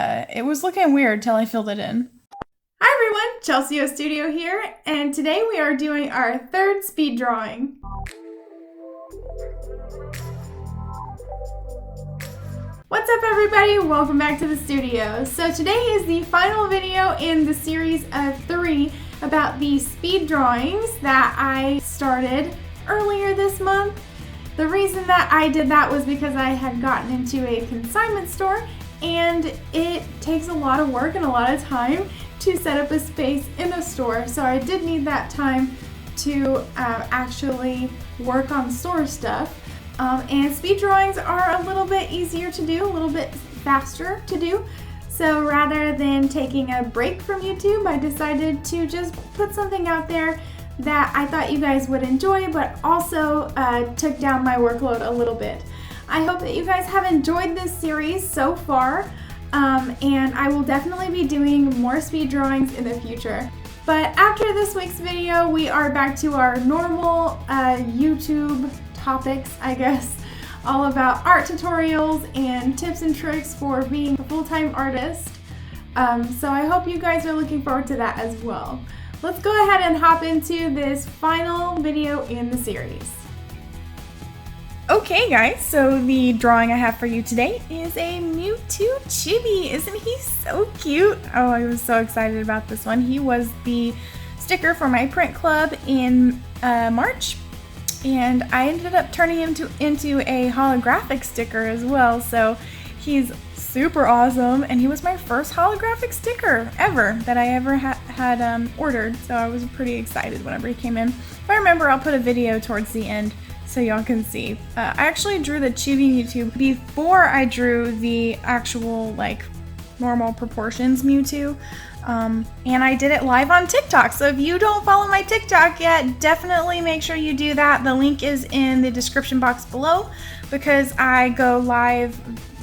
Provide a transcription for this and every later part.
it was looking weird till I filled it in. Hi everyone, Chelsea O Studio here, and today we are doing our third speed drawing. What's up everybody? Welcome back to the studio. So today is the final video in the series of 3 about the speed drawings that I started earlier this month. The reason that I did that was because I had gotten into a consignment store and it takes a lot of work and a lot of time to set up a space in a store. So I did need that time to actually work on store stuff. And speed drawings are a little bit easier to do, a little bit faster to do. So rather than taking a break from YouTube, I decided to just put something out there that I thought you guys would enjoy, but also took down my workload a little bit. I hope that you guys have enjoyed this series so far, and I will definitely be doing more speed drawings in the future. But after this week's video, we are back to our normal YouTube topics, I guess, all about art tutorials and tips and tricks for being a full-time artist. So I hope you guys are looking forward to that as well. Let's go ahead and hop into this final video in the series. Okay guys, so the drawing I have for you today is a Mewtwo chibi. Isn't he so cute? Oh, I was so excited about this one. He was the sticker for my print club in March. And I ended up turning him into a holographic sticker as well, so he's super awesome, and he was my first holographic sticker ever that I ever had ordered, so I was pretty excited whenever he came in. If I remember, I'll put a video towards the end so y'all can see. I actually drew the chibi Mewtwo before I drew the actual, like, normal proportions Mewtwo. And I did it live on TikTok. So if you don't follow my TikTok yet, definitely make sure you do that. The link is in the description box below because I go live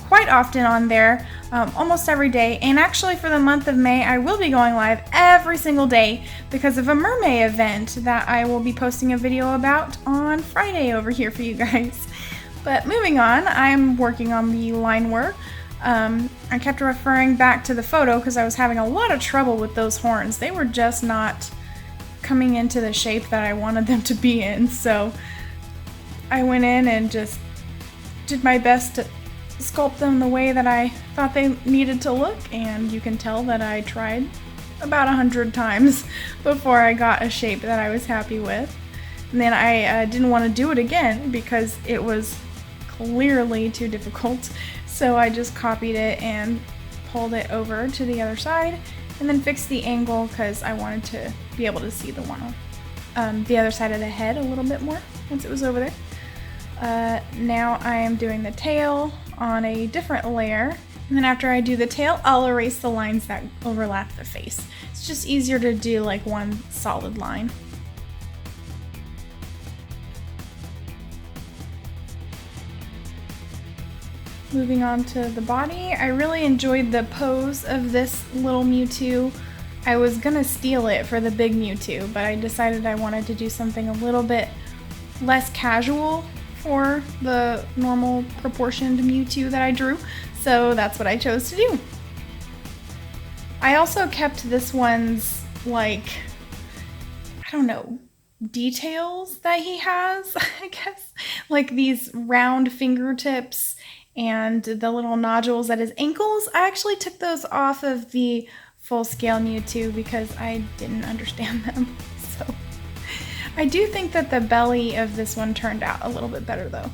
quite often on there, almost every day. And actually for the month of May, I will be going live every single day because of a mermaid event that I will be posting a video about on Friday over here for you guys. But moving on, I'm working on the line work. I kept referring back to the photo because I was having a lot of trouble with those horns. They were just not coming into the shape that I wanted them to be in, so I went in and just did my best to sculpt them the way that I thought they needed to look, and you can tell that I tried about 100 times before I got a shape that I was happy with. And then I didn't want to do it again because it was clearly too difficult. So I just copied it and pulled it over to the other side and then fixed the angle because I wanted to be able to see the one on the other side of the head a little bit more once it was over there. Now I am doing the tail on a different layer, and then after I do the tail, I'll erase the lines that overlap the face. It's just easier to do like one solid line. Moving on to the body, I really enjoyed the pose of this little Mewtwo. I was gonna steal it for the big Mewtwo, but I decided I wanted to do something a little bit less casual for the normal proportioned Mewtwo that I drew, so that's what I chose to do. I also kept this one's, like, I don't know, details that he has, I guess. Like these round fingertips and the little nodules at his ankles. I actually took those off of the full-scale Mewtwo because I didn't understand them. So I do think that the belly of this one turned out a little bit better though.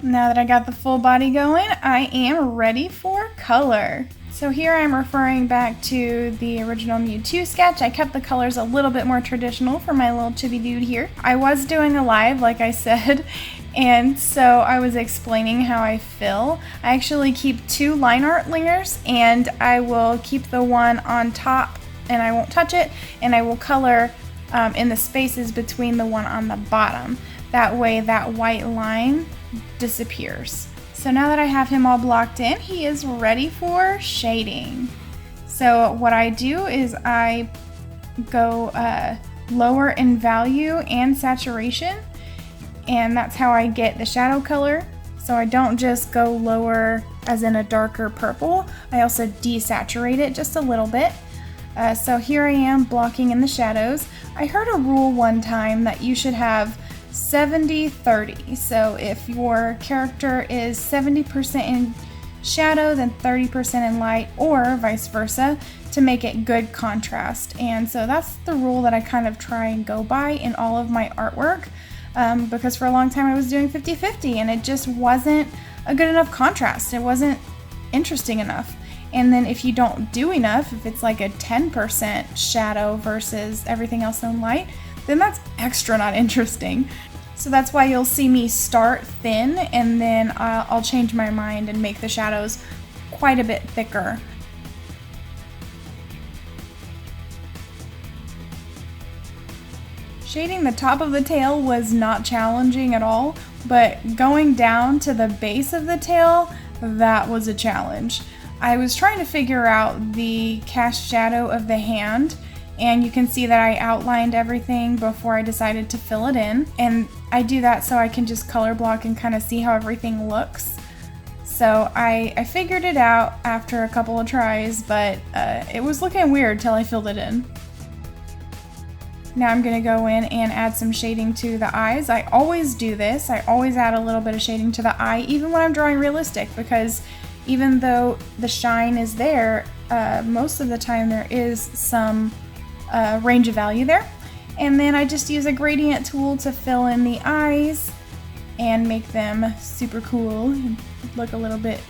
Now that I got the full body going, I am ready for color. So here I'm referring back to the original Mewtwo sketch. I kept the colors a little bit more traditional for my little chibi dude here. I was doing a live, like I said, and so I was explaining how I fill. I actually keep 2 line art layers, and I will keep the one on top and I won't touch it, and I will color in the spaces between the one on the bottom. That way that white line disappears. So now that I have him all blocked in, he is ready for shading. So what I do is I go lower in value and saturation, and that's how I get the shadow color. So I don't just go lower as in a darker purple. I also desaturate it just a little bit. So here I am blocking in the shadows. I heard a rule one time that you should have 70-30. So if your character is 70% in shadow, then 30% in light, or vice versa, to make it good contrast. And so that's the rule that I kind of try and go by in all of my artwork, because for a long time I was doing 50-50 and it just wasn't a good enough contrast. It wasn't interesting enough. And then if you don't do enough, if it's like a 10% shadow versus everything else in light, then that's extra not interesting. So that's why you'll see me start thin, and then I'll change my mind and make the shadows quite a bit thicker. Shading the top of the tail was not challenging at all, but going down to the base of the tail, that was a challenge. I was trying to figure out the cast shadow of the hand, and you can see that I outlined everything before I decided to fill it in. And I do that so I can just color block and kind of see how everything looks. So I figured it out after a couple of tries, but it was looking weird till I filled it in. Now I'm going to go in and add some shading to the eyes. I always do this. I always add a little bit of shading to the eye, even when I'm drawing realistic, because even though the shine is there, most of the time there is some range of value there. And then I just use a gradient tool to fill in the eyes and make them super cool and look a little bit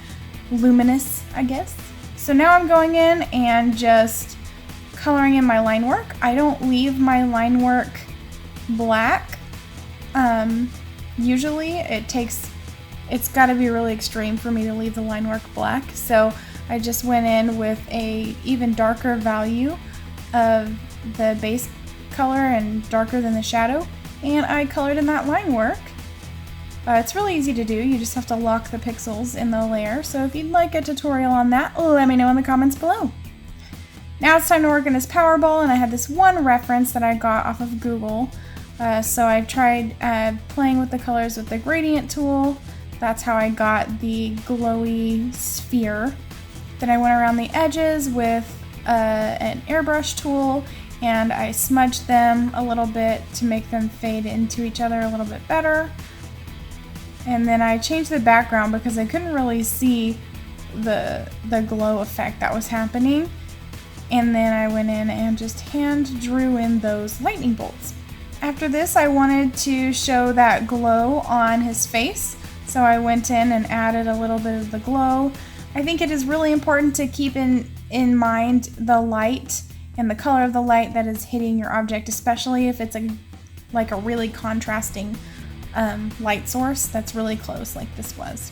luminous, I guess. So now I'm going in and just coloring in my line work. I don't leave my line work black. Usually it's got to be really extreme for me to leave the line work black. So I just went in with a even darker value of the base color and darker than the shadow, and I colored in that line work. It's really easy to do. You just have to lock the pixels in the layer. So if you'd like a tutorial on that, let me know in the comments below. Now it's time to work in this power ball, and I had this one reference that I got off of Google. So I tried playing with the colors with the gradient tool. That's how I got the glowy sphere. Then I went around the edges with an airbrush tool, and I smudged them a little bit to make them fade into each other a little bit better. And then I changed the background because I couldn't really see the glow effect that was happening. And then I went in and just hand drew in those lightning bolts. After this, I wanted to show that glow on his face, so I went in and added a little bit of the glow. I think it is really important to keep in mind the light and the color of the light that is hitting your object, especially if it's like a really contrasting light source that's really close like this was.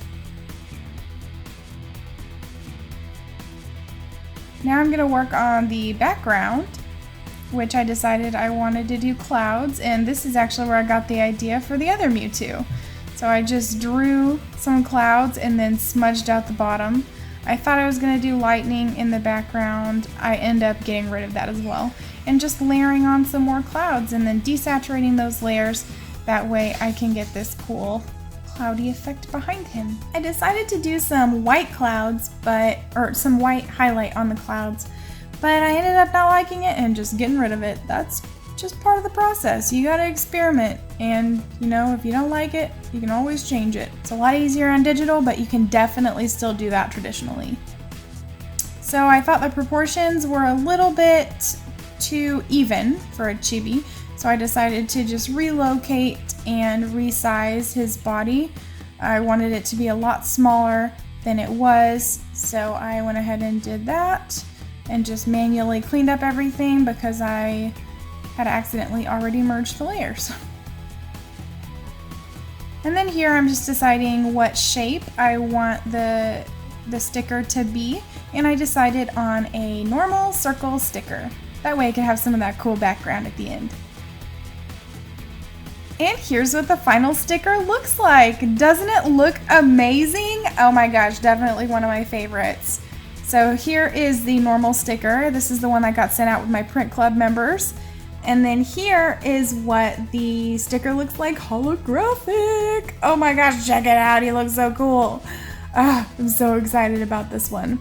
Now I'm going to work on the background, which I decided I wanted to do clouds, and this is actually where I got the idea for the other Mewtwo. So I just drew some clouds and then smudged out the bottom. I thought I was going to do lightning in the background. I end up getting rid of that as well, and just layering on some more clouds and then desaturating those layers. That way I can get this cool cloudy effect behind him. I decided to do some white clouds, or some white highlight on the clouds, but I ended up not liking it and just getting rid of it. That's just part of the process. You gotta experiment, and if you don't like it, you can always change it. It's a lot easier on digital, but you can definitely still do that traditionally. So I thought the proportions were a little bit too even for a chibi, so I decided to just relocate and resize his body. I wanted it to be a lot smaller than it was, so I went ahead and did that and just manually cleaned up everything because I had accidentally already merged the layers. And then here I'm just deciding what shape I want the sticker to be, and I decided on a normal circle sticker. That way I could have some of that cool background at the end. And here's what the final sticker looks like. Doesn't it look amazing? Oh my gosh, definitely one of my favorites. So here is the normal sticker. This is the one that got sent out with my print club members. And then here is what the sticker looks like holographic. Oh my gosh, check it out. He looks so cool. I'm so excited about this one.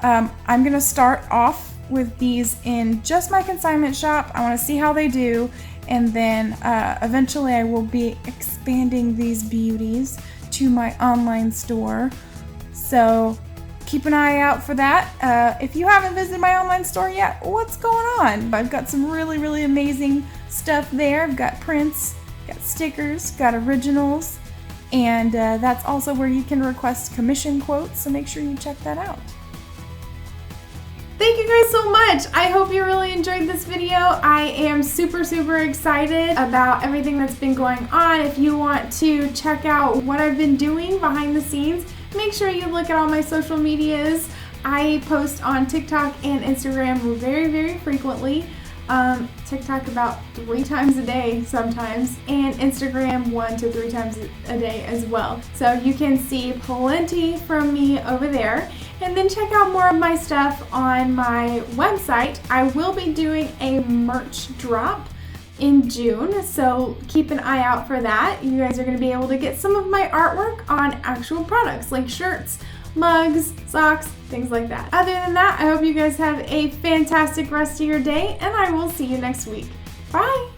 I'm gonna start off with these in just my consignment shop. I want to see how they do, and then eventually I will be expanding these beauties to my online store. So keep an eye out for that. If you haven't visited my online store yet, what's going on? I've got some really amazing stuff there. I've got prints, got stickers, got originals, and that's also where you can request commission quotes, so make sure you check that out. Thank you guys so much. I hope you really enjoyed this video. I am super excited about everything that's been going on. If you want to check out what I've been doing behind the scenes, make sure you look at all my social medias. I post on TikTok and Instagram very frequently. TikTok about 3 times a day sometimes, and Instagram 1 to 3 times a day as well. So you can see plenty from me over there. And then check out more of my stuff on my website. I will be doing a merch drop in June, so keep an eye out for that. You guys are going to be able to get some of my artwork on actual products like shirts, mugs, socks, things like that. Other than that, I hope you guys have a fantastic rest of your day, and I will see you next week. Bye!